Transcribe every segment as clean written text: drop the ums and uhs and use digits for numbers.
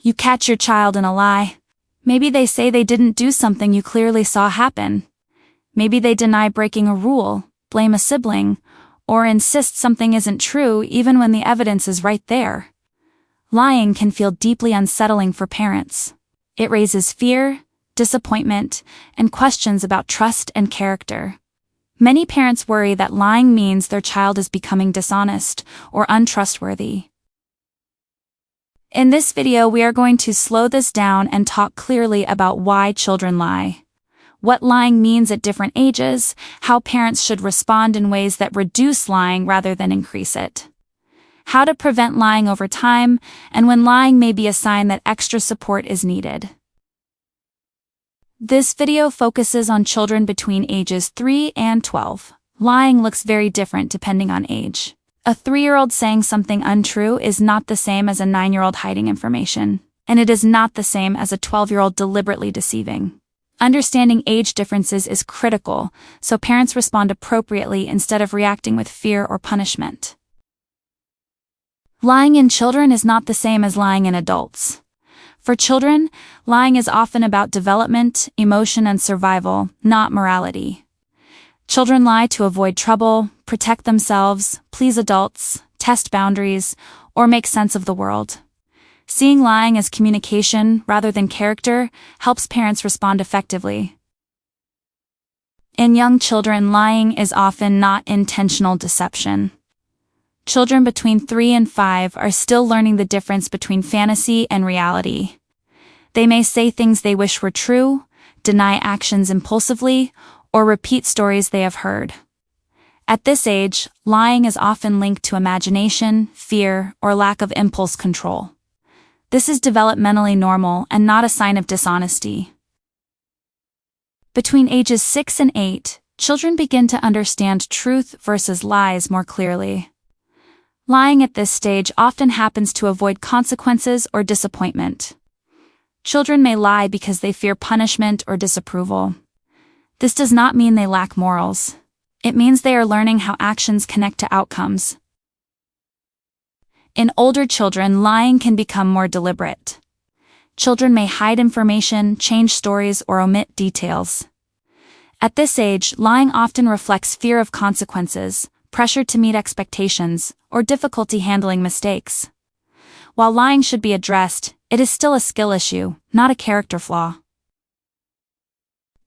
You catch your child in a lie. Maybe they say they didn't do something you clearly saw happen. Maybe they deny breaking a rule, blame a sibling, or insist something isn't true even when the evidence is right there. Lying can feel deeply unsettling for parents. It raises fear, disappointment, and questions about trust and character. Many parents worry that lying means their child is becoming dishonest or untrustworthy. In this video, we are going to slow this down and talk clearly about why children lie, what lying means at different ages, how parents should respond in ways that reduce lying rather than increase it, how to prevent lying over time, and when lying may be a sign that extra support is needed. This video focuses on children between ages 3 and 12. Lying looks very different depending on age. A 3-year-old saying something untrue is not the same as a 9-year-old hiding information, and it is not the same as a 12-year-old deliberately deceiving. Understanding age differences is critical, so parents respond appropriately instead of reacting with fear or punishment. Lying in children is not the same as lying in adults. For children, lying is often about development, emotion, and survival, not morality. Children lie to avoid trouble, protect themselves, please adults, test boundaries, or make sense of the world. Seeing lying as communication rather than character helps parents respond effectively. In young children, lying is often not intentional deception. Children between 3 and 5 are still learning the difference between fantasy and reality. They may say things they wish were true, deny actions impulsively, or repeat stories they have heard. At this age, lying is often linked to imagination, fear, or lack of impulse control. This is developmentally normal and not a sign of dishonesty. Between ages 6 and 8, children begin to understand truth versus lies more clearly. Lying at this stage often happens to avoid consequences or disappointment. Children may lie because they fear punishment or disapproval. This does not mean they lack morals. It means they are learning how actions connect to outcomes. In older children, lying can become more deliberate. Children may hide information, change stories, or omit details. At this age, lying often reflects fear of consequences, pressure to meet expectations, or difficulty handling mistakes. While lying should be addressed, it is still a skill issue, not a character flaw.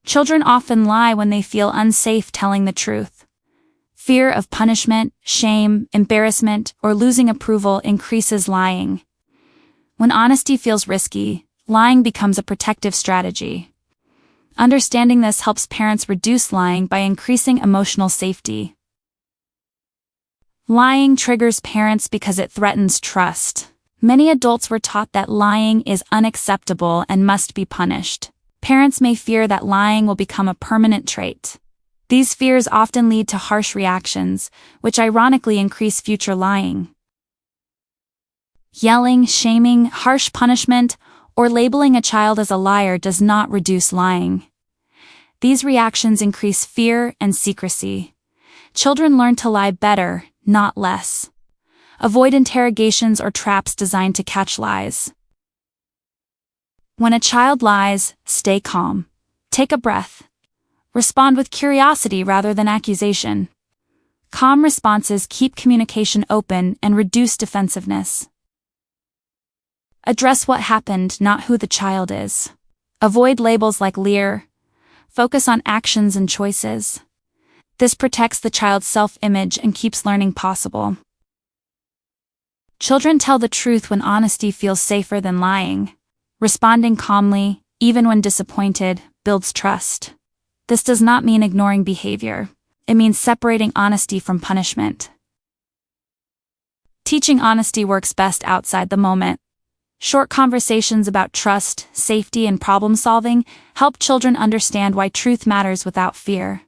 Children often lie when they feel unsafe telling the truth. Fear of punishment, shame, embarrassment, or losing approval increases lying. When honesty feels risky, lying becomes a protective strategy. Understanding this helps parents reduce lying by increasing emotional safety. Lying triggers parents because it threatens trust. Many adults were taught that lying is unacceptable and must be punished. Parents may fear that lying will become a permanent trait. These fears often lead to harsh reactions, which ironically increase future lying. Yelling, shaming, harsh punishment, or labeling a child as a liar does not reduce lying. These reactions increase fear and secrecy. Children learn to lie better, not less. Avoid interrogations or traps designed to catch lies. When a child lies, stay calm. Take a breath. Respond with curiosity rather than accusation. Calm responses keep communication open and reduce defensiveness. Address what happened, not who the child is. Avoid labels like liar. Focus on actions and choices. This protects the child's self-image and keeps learning possible. Children tell the truth when honesty feels safer than lying. Responding calmly, even when disappointed, builds trust. This does not mean ignoring behavior. It means separating honesty from punishment. Teaching honesty works best outside the moment. Short conversations about trust, safety, and problem-solving help children understand why truth matters without fear.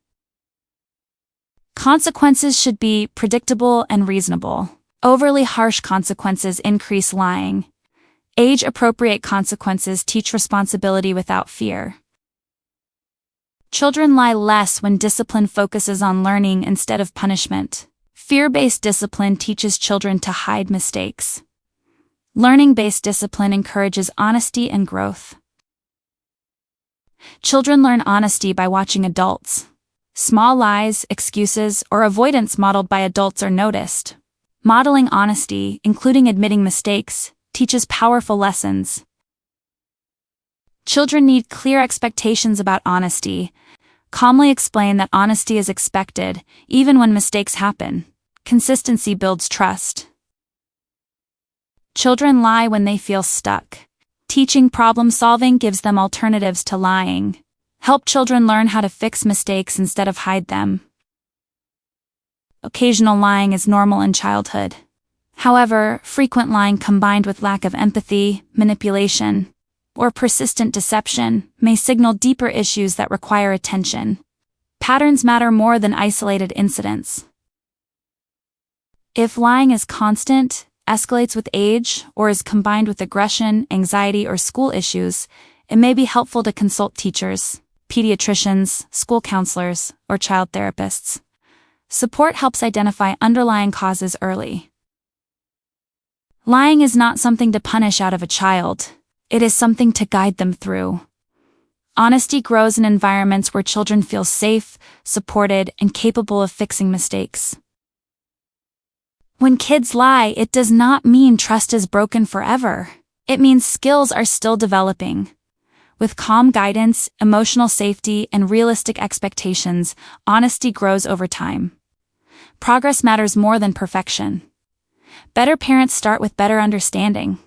Consequences should be predictable and reasonable. Overly harsh consequences increase lying. Age-appropriate consequences teach responsibility without fear. Children lie less when discipline focuses on learning instead of punishment. Fear-based discipline teaches children to hide mistakes. Learning-based discipline encourages honesty and growth. Children learn honesty by watching adults. Small lies, excuses, or avoidance modeled by adults are noticed. Modeling honesty, including admitting mistakes, teaches powerful lessons. Children need clear expectations about honesty. Calmly explain that honesty is expected, even when mistakes happen. Consistency builds trust. Children lie when they feel stuck. Teaching problem solving gives them alternatives to lying. Help children learn how to fix mistakes instead of hide them. Occasional lying is normal in childhood. However, frequent lying combined with lack of empathy, manipulation, or persistent deception may signal deeper issues that require attention. Patterns matter more than isolated incidents. If lying is constant, escalates with age, or is combined with aggression, anxiety, or school issues, it may be helpful to consult teachers, pediatricians, school counselors, or child therapists. Support helps identify underlying causes early. Lying is not something to punish out of a child. It is something to guide them through. Honesty grows in environments where children feel safe, supported, and capable of fixing mistakes. When kids lie, it does not mean trust is broken forever. It means skills are still developing. With calm guidance, emotional safety, and realistic expectations, honesty grows over time. Progress matters more than perfection. Better parents start with better understanding.